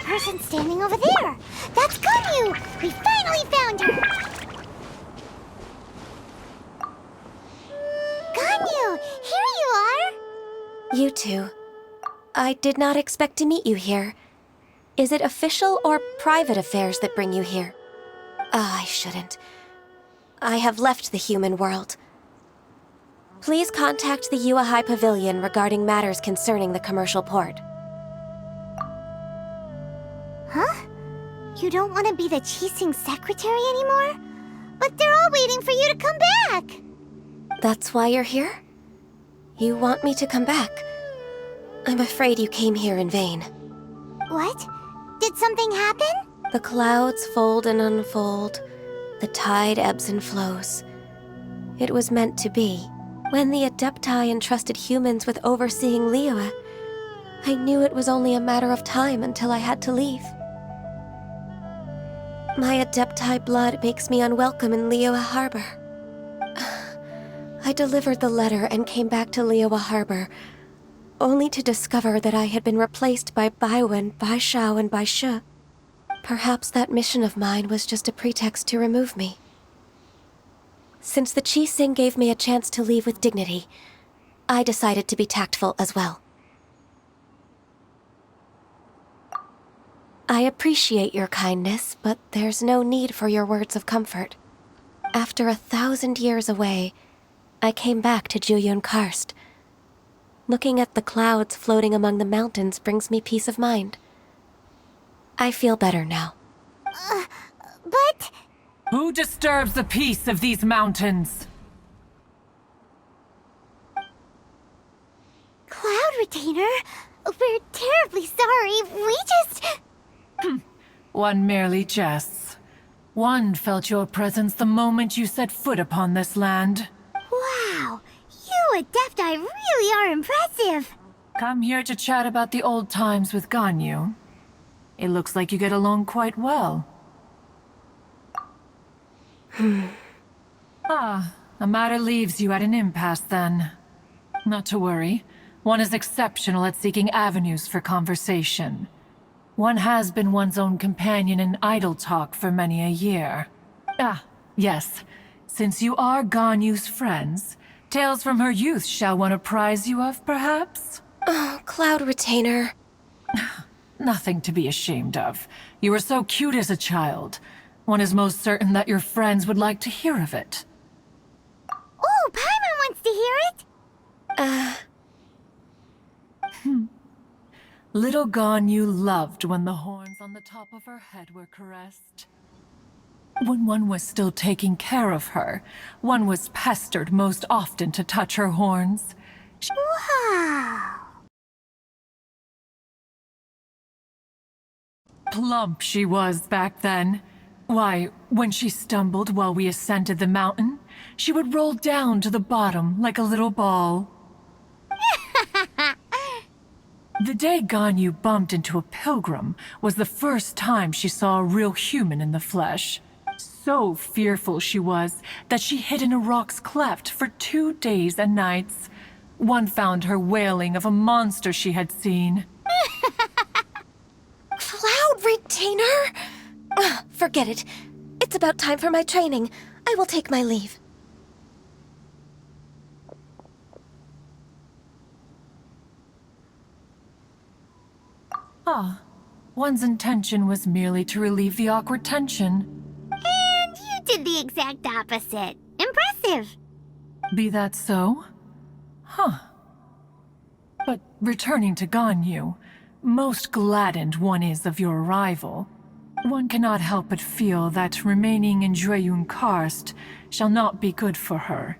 Person standing over there! That's Ganyu! We finally found her! Ganyu! Here you are! You two. I did not expect to meet you here. Is it official or private affairs that bring you here? I shouldn't. I have left the human world. Please contact the Yuehai Pavilion regarding matters concerning the commercial port. Huh? You don't want to be the Qixing secretary anymore? But they're all waiting for you to come back! That's why you're here? You want me to come back? I'm afraid you came here in vain. What? Did something happen? The clouds fold and unfold. The tide ebbs and flows. It was meant to be. When the Adepti entrusted humans with overseeing Liyue, I knew it was only a matter of time until I had to leave. My Adepti blood makes me unwelcome in Liyue Harbor. I delivered the letter and came back to Liyue Harbor, only to discover that I had been replaced by Baiwen, Baishao, and Baishu. Perhaps that mission of mine was just a pretext to remove me. Since the Qixing gave me a chance to leave with dignity, I decided to be tactful as well. I appreciate your kindness, but there's no need for your words of comfort. After 1,000 years away, I came back to Jueyun Karst. Looking at the clouds floating among the mountains brings me peace of mind. I feel better now. But... Who disturbs the peace of these mountains? Cloud Retainer, we're terribly sorry. We just... One merely jests. One felt your presence the moment you set foot upon this land. Wow, you Adepti really are impressive. Come here to chat about the old times with Ganyu. It looks like you get along quite well. A matter leaves you at an impasse then. Not to worry. One is exceptional at seeking avenues for conversation. One has been one's own companion in idle talk for many a year. Yes. Since you are Ganyu's friends, tales from her youth shall one apprise you of, perhaps? Oh, Cloud Retainer. Nothing to be ashamed of. You were so cute as a child. One is most certain that your friends would like to hear of it. Oh, Paimon wants to hear it! Little Ganyu loved when the horns on the top of her head were caressed. When one was still taking care of her, one was pestered most often to touch her horns. Wow! Plump she was back then. Why, when she stumbled while we ascended the mountain, she would roll down to the bottom like a little ball. The day Ganyu bumped into a pilgrim was the first time she saw a real human in the flesh. So fearful she was that she hid in a rock's cleft for 2 days and nights. One found her wailing of a monster she had seen. Cloud Retainer? Forget it. It's about time for my training. I will take my leave. One's intention was merely to relieve the awkward tension. And you did the exact opposite. Impressive. Be that so? But returning to Ganyu, most gladdened one is of your arrival. One cannot help but feel that remaining in Jueyun Karst shall not be good for her.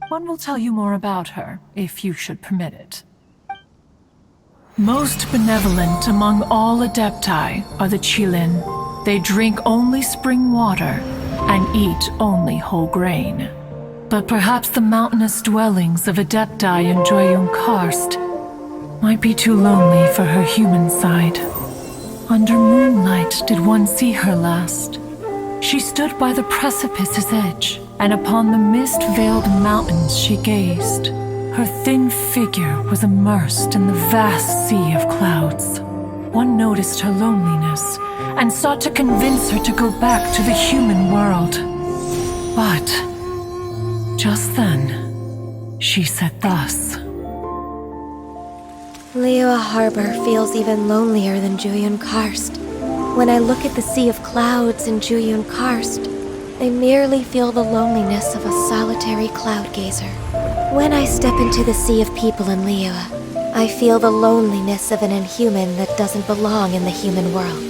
One will tell you more about her, if you should permit it. Most benevolent among all Adepti are the Qilin. They drink only spring water and eat only whole grain. But perhaps the mountainous dwellings of Adepti in Jueyun Karst might be too lonely for her human side. Under moonlight did one see her last. She stood by the precipice's edge, and upon the mist-veiled mountains she gazed. Her thin figure was immersed in the vast sea of clouds. One noticed her loneliness, and sought to convince her to go back to the human world. But just then, she said thus. Liyue Harbor feels even lonelier than Jueyun Karst. When I look at the sea of clouds in Jueyun Karst, I merely feel the loneliness of a solitary cloud gazer. When I step into the sea of people in Liyue, I feel the loneliness of an inhuman that doesn't belong in the human world.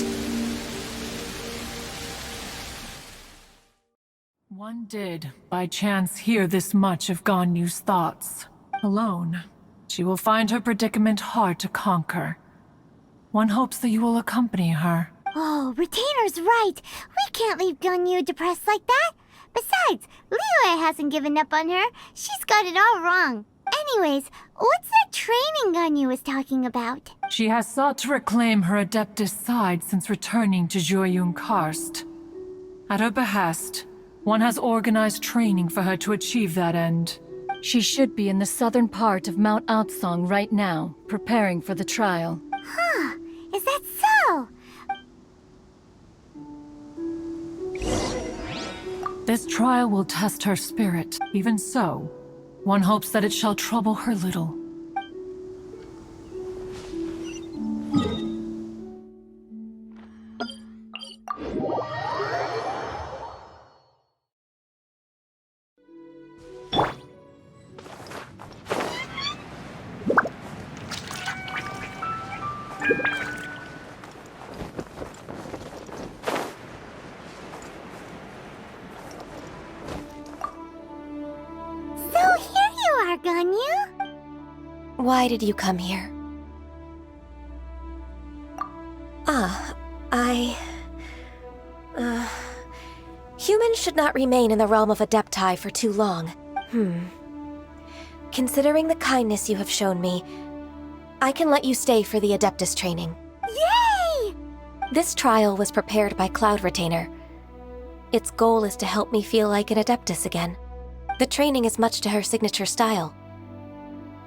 One did, by chance, hear this much of Ganyu's thoughts. Alone, she will find her predicament hard to conquer. One hopes that you will accompany her. Oh, Retainer's right. We can't leave Ganyu depressed like that. Besides, Liyue hasn't given up on her. She's got it all wrong. Anyways, what's that training Ganyu was talking about? She has sought to reclaim her Adeptus side since returning to Jueyun Karst. At her behest, one has organized training for her to achieve that end. She should be in the southern part of Mount Aotsong right now, preparing for the trial. Huh, is that so? This trial will test her spirit. Even so, one hopes that it shall trouble her little. Ganyu? Why did you come here? Humans should not remain in the realm of Adepti for too long. Considering the kindness you have shown me, I can let you stay for the Adeptus training. Yay! This trial was prepared by Cloud Retainer. Its goal is to help me feel like an Adeptus again. The training is much to her signature style.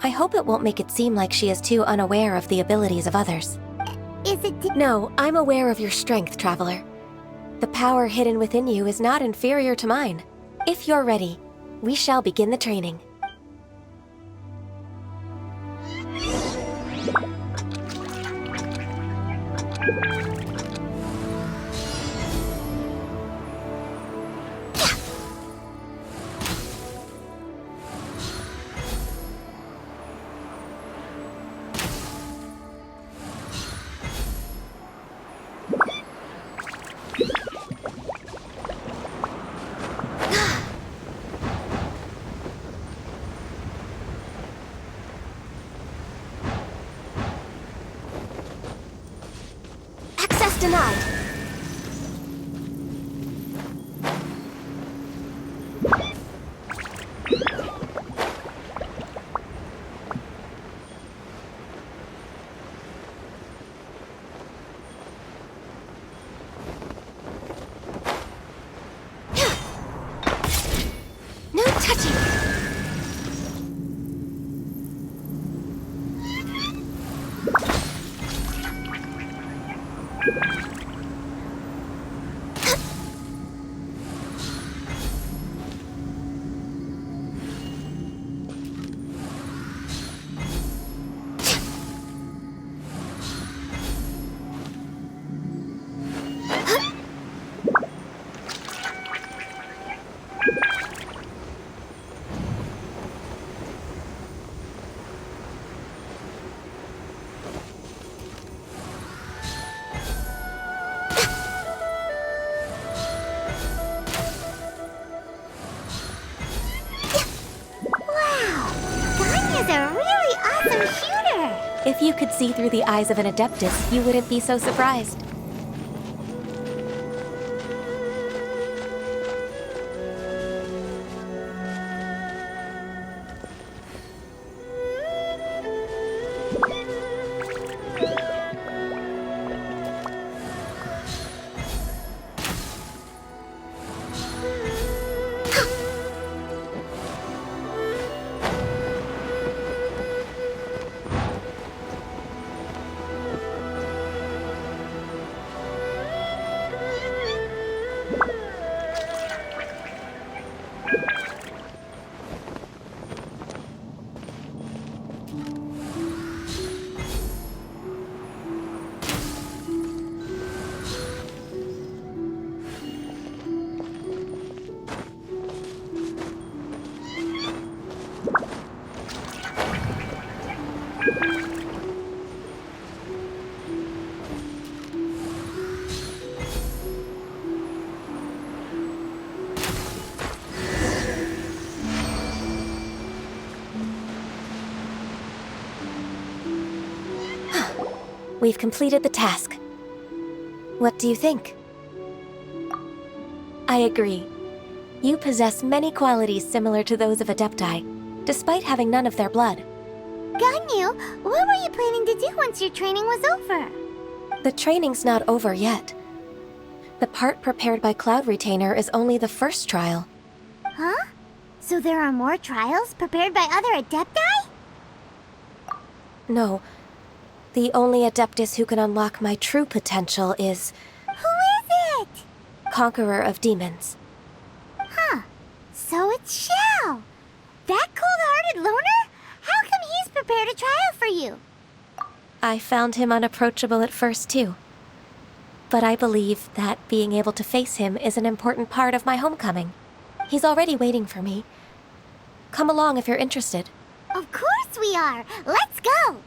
I hope it won't make it seem like she is too unaware of the abilities of others. Is it No, I'm aware of your strength, Traveler. The power hidden within you is not inferior to mine. If you're ready, we shall begin the training. Access denied. No touching. If you could see through the eyes of an Adeptus, you wouldn't be so surprised. We've completed the task. What do you think? I agree. You possess many qualities similar to those of Adepti, despite having none of their blood. Ganyu, what were you planning to do once your training was over? The training's not over yet. The part prepared by Cloud Retainer is only the first trial. Huh? So there are more trials prepared by other Adepti? No. The only Adeptus who can unlock my true potential is Who is it? Conqueror of Demons. Huh. So it's Xiao. That cold-hearted loner? How come he's prepared a trial for you? I found him unapproachable at first, too. But I believe that being able to face him is an important part of my homecoming. He's already waiting for me. Come along if you're interested. Of course we are. Let's go.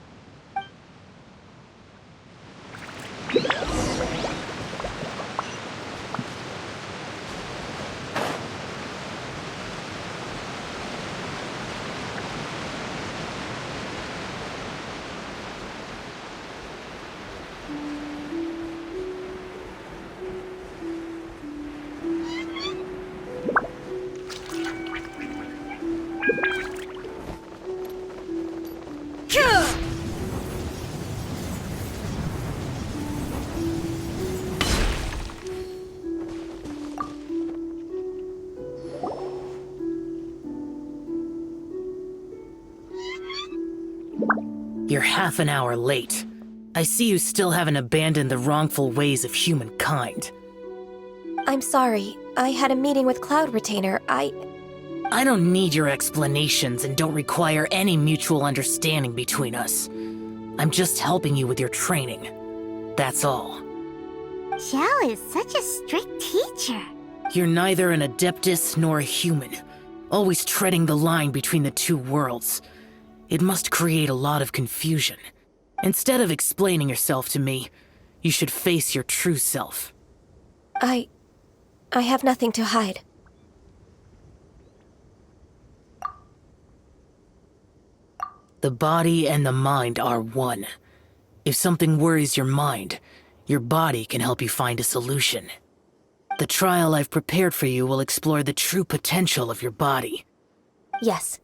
You're half an hour late. I see you still haven't abandoned the wrongful ways of humankind. I'm sorry. I had a meeting with Cloud Retainer. I don't need your explanations and don't require any mutual understanding between us. I'm just helping you with your training. That's all. Xiao is such a strict teacher. You're neither an Adeptus nor a human, always treading the line between the two worlds. It must create a lot of confusion. Instead of explaining yourself to me, you should face your true self. I have nothing to hide. The body and the mind are one. If something worries your mind, your body can help you find a solution. The trial I've prepared for you will explore the true potential of your body. Yes.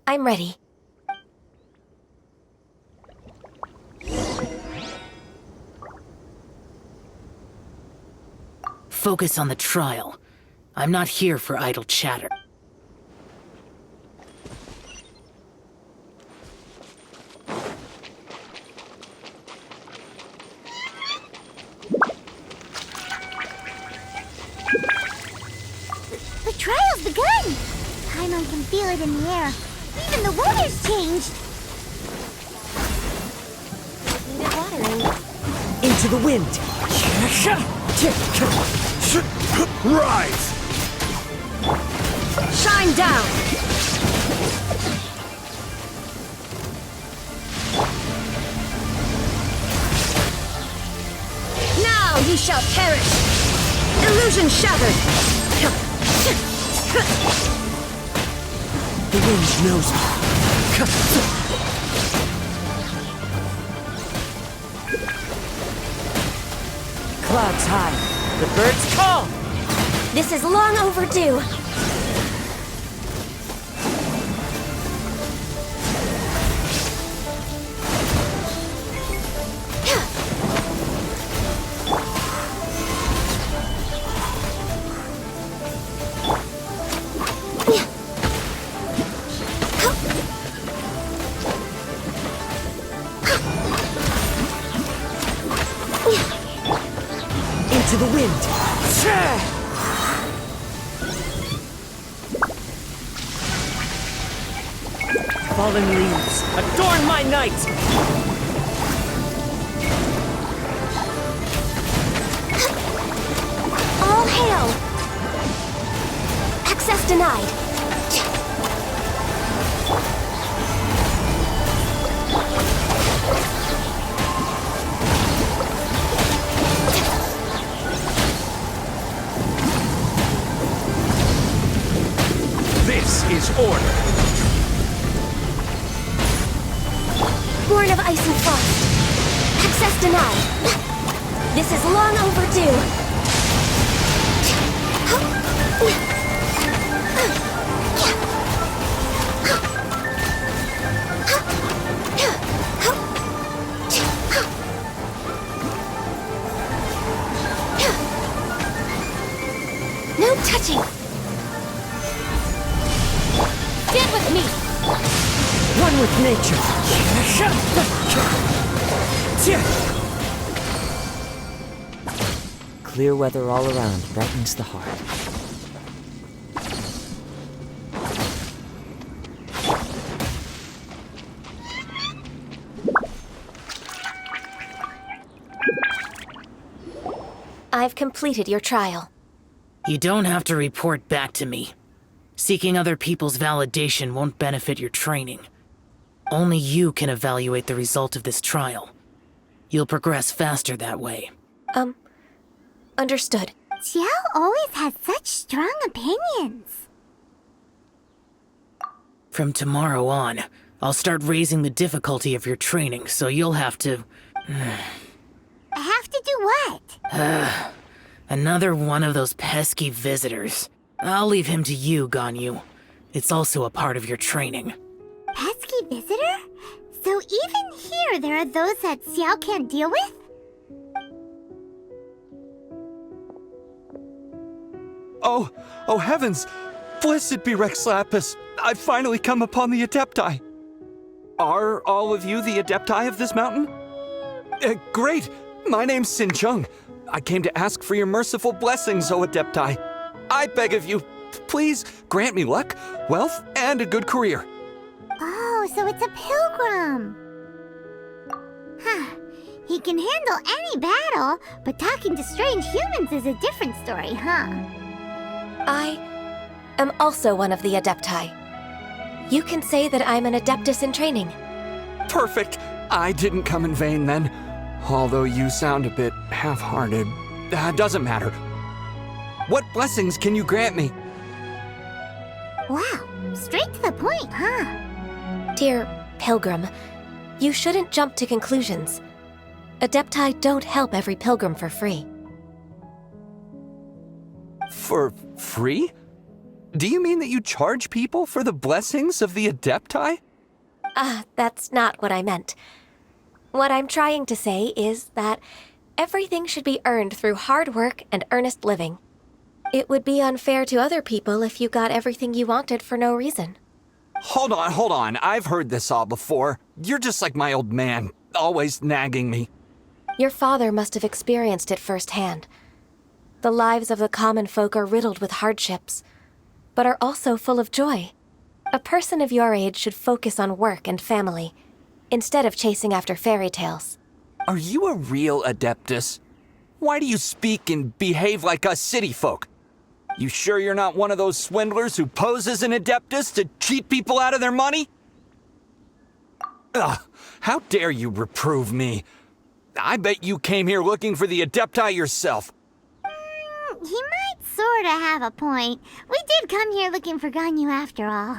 I'm ready. Focus on the trial. I'm not here for idle chatter. The trial's begun! Paimon can feel it in the air. Even the water's changed! Needed watering. Into the wind! Rise! Shine down! Now ye shall perish! Illusion shattered! The wind knows me. Clouds high, the birds call! This is long overdue. Into the wind! Fallen leaves, adorn my night! All hail! Access denied. Born of ice and frost. Access denied. This is long overdue. No touching. Stand with me. One with nature. Clear weather all around brightens the heart. I've completed your trial. You don't have to report back to me. Seeking other people's validation won't benefit your training. Only you can evaluate the result of this trial. You'll progress faster that way. Understood. Xiao always has such strong opinions. From tomorrow on, I'll start raising the difficulty of your training, so you'll have to... I have to do what? Another one of those pesky visitors. I'll leave him to you, Ganyu. It's also a part of your training. Pesky visitor? So even here there are those that Xiao can't deal with? Oh heavens! Blessed be Rex Lapis! I've finally come upon the Adepti! Are all of you the Adepti of this mountain? Great! My name's Sin Chung. I came to ask for your merciful blessings, O Adepti. I beg of you, please grant me luck, wealth, and a good career. Oh, so it's a pilgrim. Huh. He can handle any battle, but talking to strange humans is a different story, huh? I am also one of the Adepti. You can say that I'm an Adeptus in training. Perfect! I didn't come in vain then. Although you sound a bit half-hearted. Doesn't matter. What blessings can you grant me? Wow, straight to the point, huh? Dear Pilgrim, you shouldn't jump to conclusions. Adepti don't help every pilgrim for free. For free? Do you mean that you charge people for the blessings of the Adepti? That's not what I meant. What I'm trying to say is that everything should be earned through hard work and earnest living. It would be unfair to other people if you got everything you wanted for no reason. Hold on. I've heard this all before. You're just like my old man, always nagging me. Your father must have experienced it firsthand. The lives of the common folk are riddled with hardships, but are also full of joy. A person of your age should focus on work and family, instead of chasing after fairy tales. Are you a real Adeptus? Why do you speak and behave like us city folk? You sure you're not one of those swindlers who pose as an Adeptus to cheat people out of their money? Ugh, how dare you reprove me? I bet you came here looking for the Adepti yourself. He might sorta have a point. We did come here looking for Ganyu after all.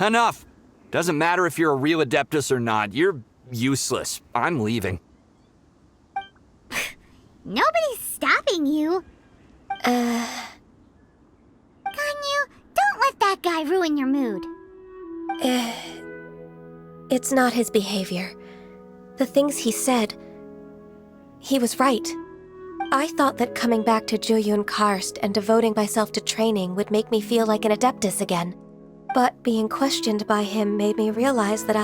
Enough. Doesn't matter if you're a real Adeptus or not. You're useless. I'm leaving. Nobody's stopping you. Ganyu, don't let that guy ruin your mood. It's not his behavior. The things he said, he was right. I thought that coming back to Jueyun Karst and devoting myself to training would make me feel like an Adeptus again. But being questioned by him made me realize that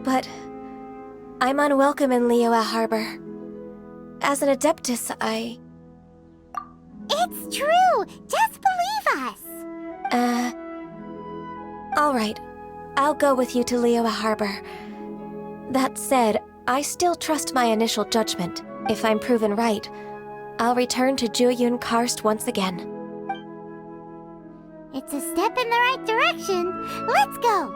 But I'm unwelcome in Liyue Harbor. As an Adeptus, It's true! Just believe us! Alright. I'll go with you to Liyue Harbor. That said, I still trust my initial judgment. If I'm proven right, I'll return to Jueyun Karst once again. It's a step in the right direction. Let's go!